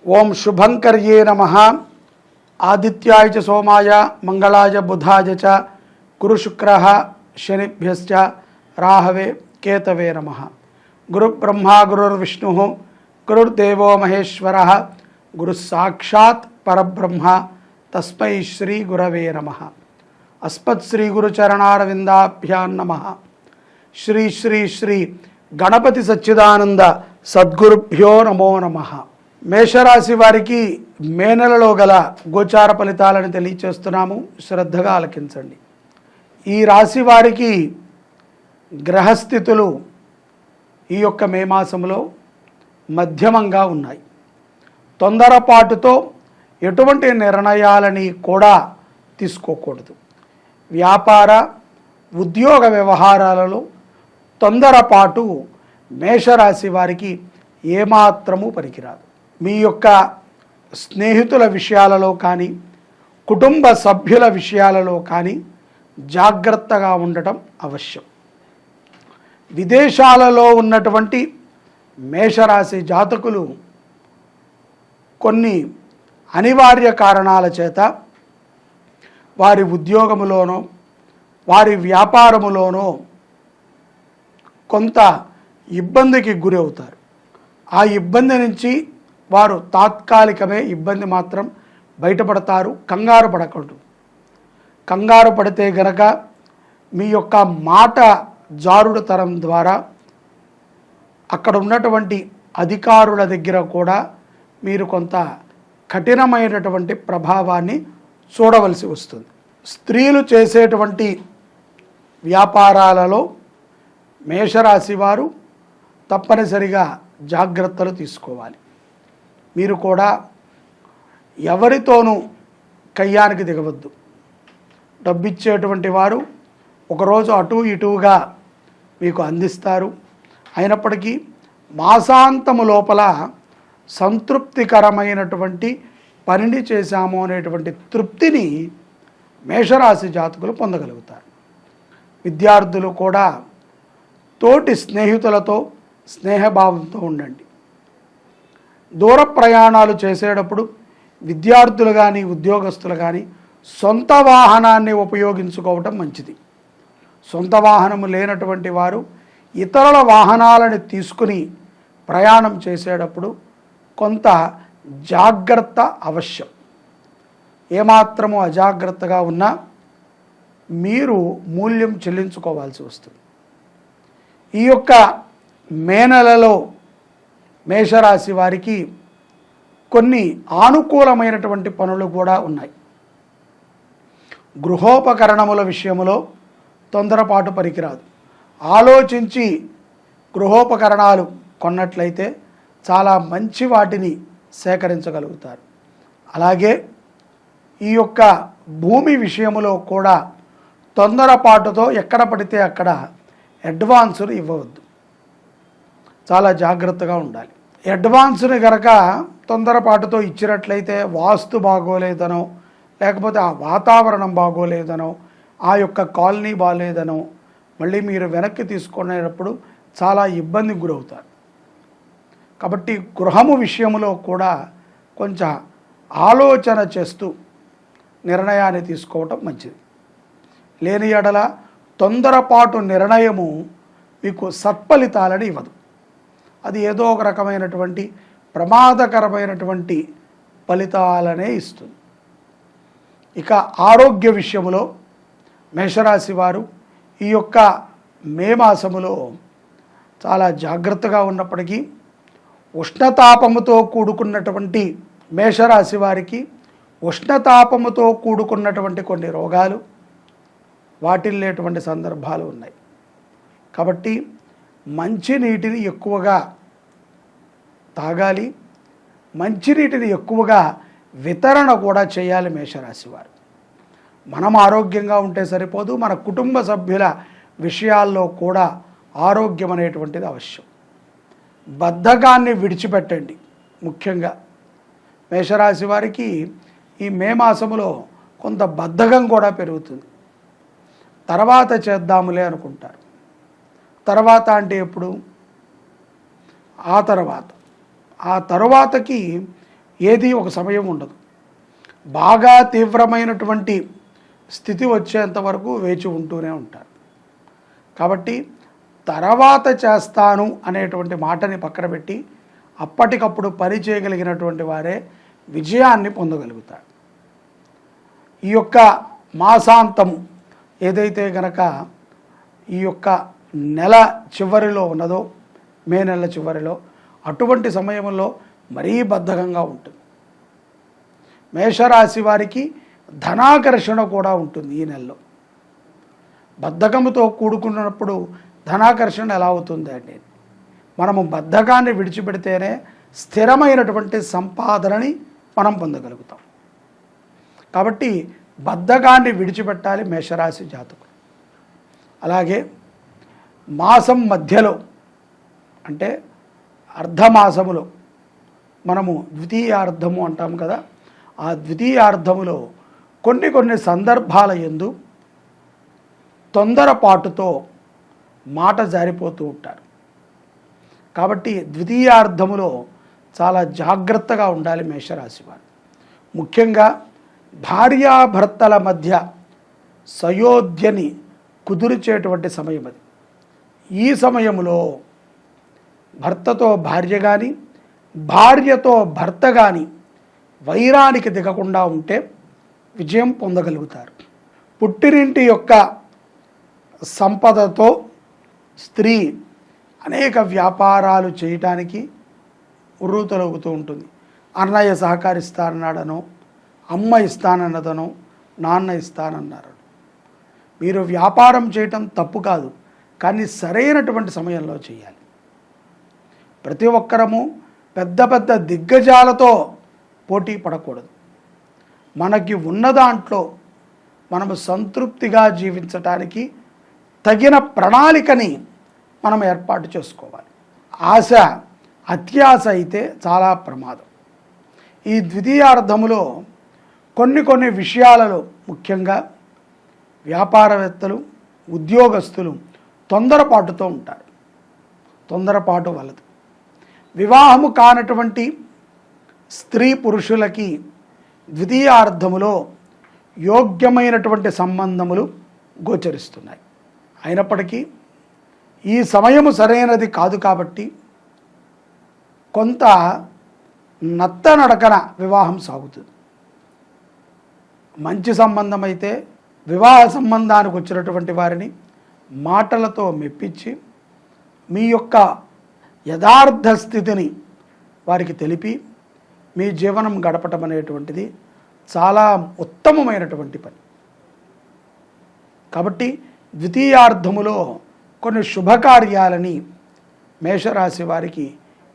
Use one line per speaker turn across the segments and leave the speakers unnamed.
ఓం శుభంకర్యే నమః. ఆదిత్యాయ చ సోమాయ మంగళాయ బుధాయ చ గురు శుక్రః శనిభ్యశ్చ రాహవే కేతవే నమః. గురు బ్రహ్మ గురుర్విష్ణుః గురుర్దేవో మహేశ్వరః గురుః సాక్షాత్ పరబ్రహ్మ తస్మై శ్రీ గురవే నమః. అస్మత్ శ్రీ గురు చరణారవిందాభ్యాం నమః. శ్రీ శ్రీ శ్రీ గణపతి సచ్చిదానంద సద్గురుభ్యో నమో నమః. మేషరాశి వారికి మే నెలలో గల గోచార ఫలితాలను తెలియచేస్తున్నాము, శ్రద్ధగా ఆలకించండి. ఈ రాశి వారికి గ్రహస్థితులు ఈ యొక్క మే మాసంలో మధ్యమంగా ఉన్నాయి. తొందరపాటుతో ఎటువంటి నిర్ణయాలని కూడా తీసుకోకూడదు. వ్యాపార ఉద్యోగ వ్యవహారాలలో తొందరపాటు మేషరాశి వారికి ఏమాత్రము పనికిరాదు. మీ యొక్క స్నేహితుల విషయాలలో కానీ కుటుంబ సభ్యుల విషయాలలో కానీ జాగ్రత్తగా ఉండటం అవశ్యం. విదేశాలలో ఉన్నటువంటి మేషరాశి జాతకులు కొన్ని అనివార్య కారణాల చేత వారి ఉద్యోగములోనో వారి వ్యాపారములోనో కొంత ఇబ్బందికి గురి అవుతారు. ఆ ఇబ్బంది నుంచి వారు తాత్కాలికమే ఇబ్బంది మాత్రం బయటపడతారు. కంగారు పడకూడదు. కంగారు పడితే గనక మీ యొక్క మాట జారుడుతనం ద్వారా అక్కడ ఉన్నటువంటి అధికారుల దగ్గర కూడా మీరు కొంత కఠినమైనటువంటి ప్రభావాన్ని చూడవలసి వస్తుంది. స్త్రీలు చేసేటువంటి వ్యాపారాలలో మేషరాశి వారు తప్పనిసరిగా జాగ్రత్తలు తీసుకోవాలి. మీరు కూడా ఎవరితోనూ కయ్యానికి దిగవద్దు. డబ్బిచ్చేటువంటి వారు ఒకరోజు అటు ఇటుగా మీకు అందిస్తారు. అయినప్పటికీ మాసాంతము లోపల సంతృప్తికరమైనటువంటి పనిని చేశాము అనేటువంటి తృప్తిని మేషరాశి జాతకులు పొందగలుగుతారు. విద్యార్థులు కూడా తోటి స్నేహితులతో స్నేహభావంతో ఉండండి. దూర ప్రయాణాలు చేసేటప్పుడు విద్యార్థులు కానీ ఉద్యోగస్తులు కానీ సొంత వాహనాన్ని ఉపయోగించుకోవటం మంచిది. సొంత వాహనము లేనటువంటి వారు ఇతరుల వాహనాలను తీసుకుని ప్రయాణం చేసేటప్పుడు కొంత జాగ్రత్త అవశ్యం. ఏమాత్రము అజాగ్రత్తగా ఉన్నా మీరు మూల్యం చెల్లించుకోవాల్సి వస్తుంది. ఈ యొక్క మే నెలలో మేషరాశి వారికి కొన్ని ఆనుకూలమైనటువంటి పనులు కూడా ఉన్నాయి. గృహోపకరణముల విషయంలో తొందరపాటు పనికిరాదు. ఆలోచించి గృహోపకరణాలు కొన్నట్లయితే చాలా మంచి వాటిని సేకరించగలుగుతారు. అలాగే ఈ యొక్క భూమి విషయంలో కూడా తొందరపాటుతో ఎక్కడ పడితే అక్కడ అడ్వాన్సులు ఇవ్వవద్దు. చాలా జాగ్రత్తగా ఉండాలి. అడ్వాన్స్ని కనుక తొందరపాటుతో ఇచ్చినట్లయితే వాస్తు బాగోలేదనో, లేకపోతే ఆ వాతావరణం బాగోలేదనో, ఆ యొక్క కాలనీ బాగోలేదనో మళ్ళీ మీరు వెనక్కి తీసుకునేటప్పుడు చాలా ఇబ్బందికి గురవుతారు. కాబట్టి గృహము విషయంలో కూడా కొంచెం ఆలోచన చేస్తూ నిర్ణయాన్ని తీసుకోవటం మంచిది. లేని ఎడల తొందరపాటు నిర్ణయము మీకు సత్ఫలితాలని ఇవ్వదు. అది ఏదో ఒక రకమైనటువంటి ప్రమాదకరమైనటువంటి ఫలితాలనే ఇస్తుంది. ఇక ఆరోగ్య విషయంలో మేషరాశి వారు ఈ యొక్క మే మాసములో చాలా జాగ్రత్తగా ఉన్నప్పటికీ ఉష్ణతాపముతో కూడుకున్నటువంటి మేషరాశి వారికి ఉష్ణతాపముతో కూడుకున్నటువంటి కొన్ని రోగాలు వాటిల్లేటువంటి సందర్భాలు ఉన్నాయి. కాబట్టి మంచినీటిని ఎక్కువగా తాగాలి. మంచినీటిని ఎక్కువగా వితరణ కూడా చేయాలి మేషరాశి వారు. మనం ఆరోగ్యంగా ఉంటే సరిపోదు, మన కుటుంబ సభ్యుల విషయాల్లో కూడా ఆరోగ్యం అనేటువంటిది అవశ్యం. బద్ధకాన్ని విడిచిపెట్టండి. ముఖ్యంగా మేషరాశి వారికి ఈ మే మాసములో కొంత బద్ధకం కూడా పెరుగుతుంది. తర్వాత చేద్దాములే అనుకుంటారు. తర్వాత అంటే ఎప్పుడు? ఆ తరువాతకి ఏది ఒక సమయం ఉండదు. బాగా తీవ్రమైనటువంటి స్థితి వచ్చేంత వరకు వేచి ఉంటూనే ఉంటారు. కాబట్టి తర్వాత చేస్తాను అనేటువంటి మాటని పక్కన పెట్టి అప్పటికప్పుడు పని చేయగలిగినటువంటి వారే విజయాన్ని పొందగలుగుతారు. ఈ యొక్క మాసాంతము ఏదైతే గనక ఈ యొక్క నెల చివరిలో ఉన్నదో, మే నెల చివరిలో, అటువంటి సమయంలో మరీ బద్ధకంగా ఉంటుంది. మేషరాశి వారికి ధనాకర్షణ కూడా ఉంటుంది. ఈ నెలలో బద్ధకంతో కూడుకున్నప్పుడు ధనాకర్షణ ఎలా అవుతుంది అండి? మనము బద్ధకాన్ని విడిచిపెడితేనే స్థిరమైనటువంటి సంపాదనని మనం పొందగలుగుతాం. కాబట్టి బద్ధకాన్ని విడిచిపెట్టాలి మేషరాశి జాతకులు. అలాగే మాసం మధ్యలో అంటే అర్ధమాసములో మనము ద్వితీయార్ధము అంటాం కదా, ఆ ద్వితీయార్ధములో కొన్ని సందర్భాల యందు తొందరపాటుతో మాట జారిపోతూ ఉంటారు. కాబట్టి ద్వితీయార్ధములో చాలా జాగ్రత్తగా ఉండాలి మేషరాశి వారు. ముఖ్యంగా భార్యాభర్తల మధ్య సయోధ్యని కుదిర్చేటువంటి సమయం అది. ఈ సమయంలో భర్తతో భార్య కానీ, భార్యతో భర్త కానీ వైరానికి దిగకుండా ఉంటే విజయం పొందగలుగుతారు. పుట్టినింటి యొక్క సంపదతో స్త్రీ అనేక వ్యాపారాలు చేయటానికి ఉర్రూతలవుతూ ఉంటుంది. అన్నయ్య సహకరిస్తానన్నాడనో, అమ్మ ఇస్తానన్నదనో, నాన్న ఇస్తానన్నారు. మీరు వ్యాపారం చేయటం తప్పు కాదు, కానీ సరైనటువంటి సమయంలో చేయాలి. ప్రతి ఒక్కరము పెద్ద పెద్ద దిగ్గజాలతో పోటీ పడకూడదు. మనకి ఉన్న దాంట్లో మనము సంతృప్తిగా జీవించటానికి తగిన ప్రణాళికని మనం ఏర్పాటు చేసుకోవాలి. ఆశ అత్యాశ అయితే చాలా ప్రమాదం. ఈ ద్వితీయార్ధములో కొన్ని విషయాలలో ముఖ్యంగా వ్యాపారవేత్తలు, ఉద్యోగస్తులు తొందరపాటుతో ఉంటారు. తొందరపాటు వలదు. వివాహము కానటువంటి స్త్రీ పురుషులకి ద్వితీయార్ధములో యోగ్యమైనటువంటి సంబంధములు గోచరిస్తున్నాయి. అయినప్పటికీ ఈ సమయము సరైనది కాదు కాబట్టి కొంత నత్తనడకన వివాహం సాగుతుంది. మంచి సంబంధం అయితే వివాహ సంబంధానికి వచ్చినటువంటి వారిని మాటలతో మెప్పించి మీ యొక్క యథార్థ స్థితిని వారికి తెలిపి మీ జీవనం గడపటం అనేటువంటిది చాలా ఉత్తమమైనటువంటి పని. కాబట్టి ద్వితీయార్ధములో కొన్ని శుభకార్యాలని మేషరాశి వారికి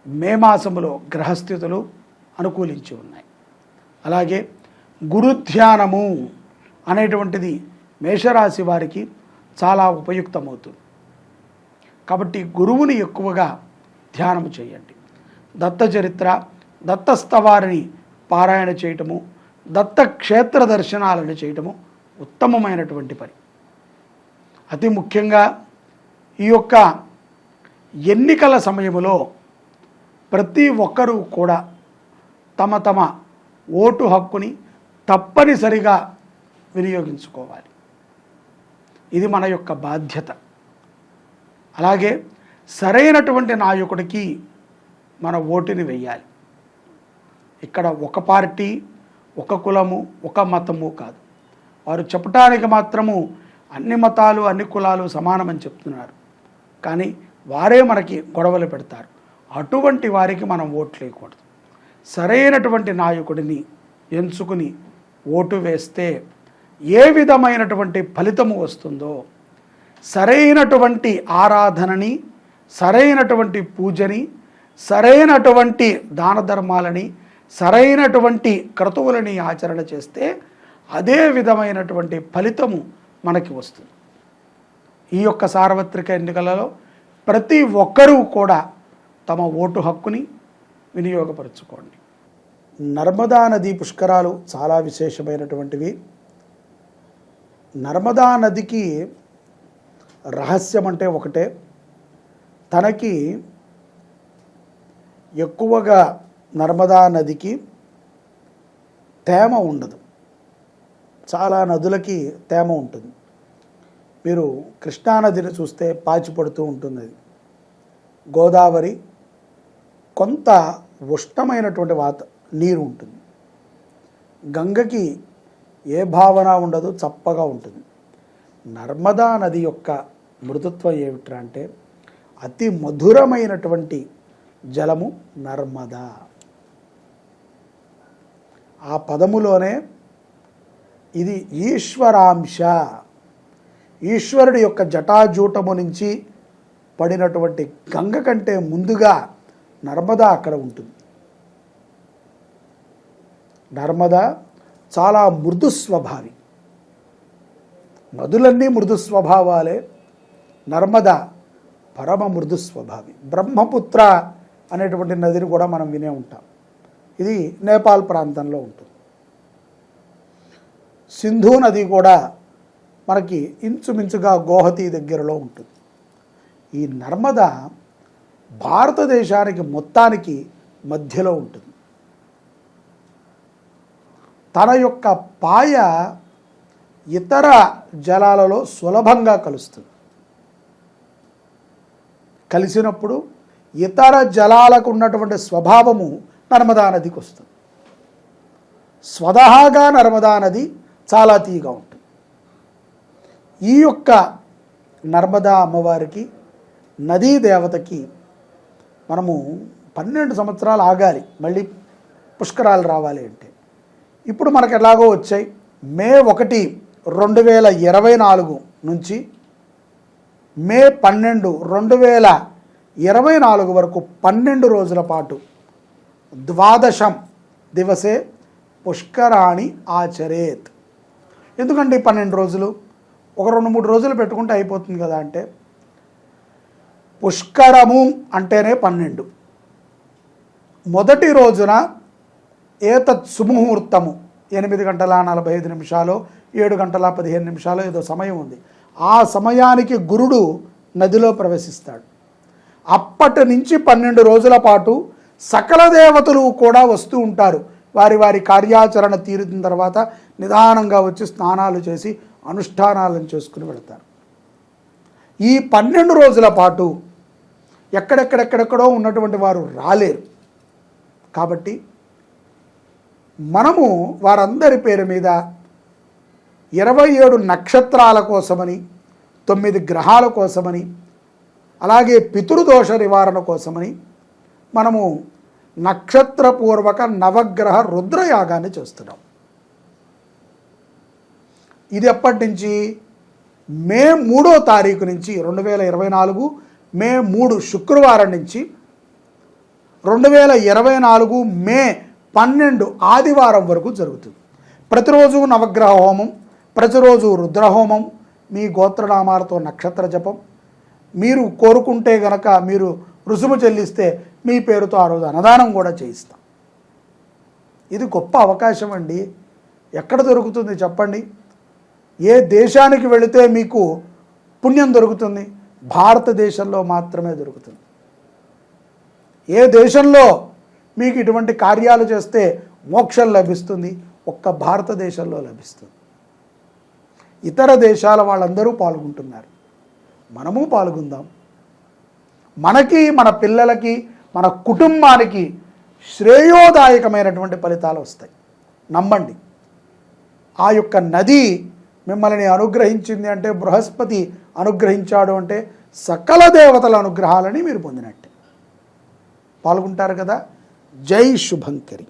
మే మాసములో గ్రహస్థితులు అనుకూలించి ఉన్నాయి. అలాగే గురుధ్యానము అనేటువంటిది మేషరాశి వారికి చాలా ఉపయుక్తమవుతుంది. కాబట్టి గురువుని ఎక్కువగా ధ్యానము చేయండి. దత్త చరిత్ర, దత్తస్తవారిని పారాయణ చేయటము, దత్త క్షేత్ర దర్శనాలను చేయటము ఉత్తమమైనటువంటి పని. అతి ముఖ్యంగా ఈ యొక్క ఎన్నికల సమయంలో ప్రతి ఒక్కరూ కూడా తమ తమ ఓటు హక్కుని తప్పనిసరిగా వినియోగించుకోవాలి. ఇది మన యొక్క బాధ్యత. అలాగే సరైనటువంటి నాయకుడికి మన ఓటుని వెయ్యాలి. ఇక్కడ ఒక పార్టీ, ఒక కులము, ఒక మతము కాదు. వారు చెప్పటానికి మాత్రము అన్ని మతాలు, అన్ని కులాలు సమానమని చెప్తున్నారు, కానీ వారే మనకి గొడవలు పెడతారు. అటువంటి వారికి మనం ఓట్లు వేయకూడదు. సరైనటువంటి నాయకుడిని ఎంచుకుని ఓటు వేస్తే ఏ విధమైనటువంటి ఫలితము వస్తుందో, సరైనటువంటి ఆరాధనని, సరైనటువంటి పూజని, సరైనటువంటి దాన ధర్మాలని, సరైనటువంటి క్రతువులని ఆచరణ చేస్తే అదే విధమైనటువంటి ఫలితము మనకి వస్తుంది. ఈ యొక్క సార్వత్రిక ఎన్నికలలో ప్రతి ఒక్కరూ కూడా తమ ఓటు హక్కుని వినియోగపరుచుకోండి. నర్మదా నది పుష్కరాలు చాలా విశేషమైనటువంటివి. నర్మదా నదికి రహస్యం అంటే ఒకటే, తనకి ఎక్కువగా నర్మదా నదికి తేమ ఉండదు. చాలా నదులకి తేమ ఉంటుంది. మీరు కృష్ణానదిని చూస్తే పాచి పడుతూ ఉంటుంది. అది గోదావరి కొంత ఉష్ణమైనటువంటి నీరు ఉంటుంది. గంగకి ఏ భావన ఉండదు, చప్పగా ఉంటుంది. నర్మదా నది యొక్క మృదుత్వం ఏమిట్రా అంటే అతి మధురమైనటువంటి జలము నర్మదా. ఆ పదములోనే ఇది ఈశ్వరాంశ, ఈశ్వరుడి యొక్క జటాజూటము నుంచి పడినటువంటి గంగ కంటే ముందుగా నర్మదా అక్కడ ఉంటుంది. నర్మదా చాలా మృదు స్వభావి. నదులన్నీ మృదు స్వభావాలే, నర్మదా పరమ మృదు స్వభావి. బ్రహ్మపుత్ర అనేటువంటి నదిని కూడా మనం వినే ఉంటాం. ఇది నేపాల్ ప్రాంతంలో ఉంటుంది. సింధు నది కూడా మనకి ఇంచుమించుగా గోహతి దగ్గరలో ఉంటుంది. ఈ నర్మదా భారతదేశానికి మొత్తానికి మధ్యలో ఉంటుంది. తన యొక్క పాయ ఇతర జలాలలో సులభంగా కలుస్తుంది. కలిసినప్పుడు ఇతర జలాలకు ఉన్నటువంటి స్వభావము నర్మదా నదికి వస్తుంది. స్వతహాగా నర్మదా నది చాలా తీగా ఉంటుంది. ఈ యొక్క నర్మదా అమ్మవారికి, నదీ దేవతకి మనము 12 సంవత్సరాలు ఆగాలి మళ్ళీ పుష్కరాలు రావాలి అంటే. ఇప్పుడు మనకు ఎలాగో వచ్చాయి. మే 1, 2024 నుంచి మే 12, 2024 వరకు 12 రోజుల పాటు ద్వాదశం దివసే పుష్కరాణి ఆచరేత్. ఎందుకంటే 12 రోజులు, ఒక 2-3 రోజులు పెట్టుకుంటే అయిపోతుంది కదా అంటే, పుష్కరము అంటేనే 12. మొదటి రోజున ఏతత్ సుముహూర్తము 8:45 7:15 ఏదో సమయం ఉంది. ఆ సమయానికి గురుడు నదిలో ప్రవేశిస్తాడు. అప్పటి నుంచి 12 రోజుల పాటు సకల దేవతలు కూడా వస్తూ ఉంటారు. వారి వారి కార్యాచరణ తీరిన తర్వాత నిదానంగా వచ్చి స్నానాలు చేసి అనుష్ఠానాలను చేసుకుని వెళతారు. ఈ 12 రోజుల పాటు ఎక్కడెక్కడెక్కడెక్కడో ఉన్నటువంటి వారు రాలేరు. కాబట్టి మనము వారందరి పేరు మీద 27 నక్షత్రాల కోసమని, 9 గ్రహాల కోసమని, అలాగే పితృదోష నివారణ కోసమని మనము నక్షత్రపూర్వక నవగ్రహ రుద్రయాగాన్ని చేస్తున్నాం. ఇది ఎప్పటి నుంచి? మే 3వ తారీఖు నుంచి 2024 మే 3 శుక్రవారం నుంచి 2024 మే 12 ఆదివారం వరకు జరుగుతుంది. ప్రతిరోజు నవగ్రహ హోమం, ప్రతిరోజు రుద్రహోమం, మీ గోత్రనామాలతో నక్షత్ర జపం. మీరు కోరుకుంటే గనక మీరు రుసుము చెల్లిస్తే మీ పేరుతో ఆ రోజు అన్నదానం కూడా చేయిస్తాం. ఇది గొప్ప అవకాశం అండి. ఎక్కడ దొరుకుతుంది చెప్పండి? ఏ దేశానికి వెళితే మీకు పుణ్యం దొరుకుతుంది? భారతదేశంలో మాత్రమే దొరుకుతుంది. ఏ దేశంలో మీకు ఇటువంటి కార్యాలు చేస్తే మోక్షం లభిస్తుంది? ఒక్క భారతదేశంలో లభిస్తుంది. ఇతర దేశాల వాళ్ళందరూ పాల్గొంటున్నారు, మనము పాల్గొందాం. మనకి, మన పిల్లలకి, మన కుటుంబానికి శ్రేయోదాయకమైనటువంటి ఫలితాలు వస్తాయి. నమ్మండి. ఆ యొక్క నది మిమ్మల్ని అనుగ్రహించింది అంటే, బృహస్పతి అనుగ్రహించాడు అంటే సకల దేవతల అనుగ్రహాలని మీరు పొందినట్టే. పాల్గొంటారు కదా. జై శుభంకరి.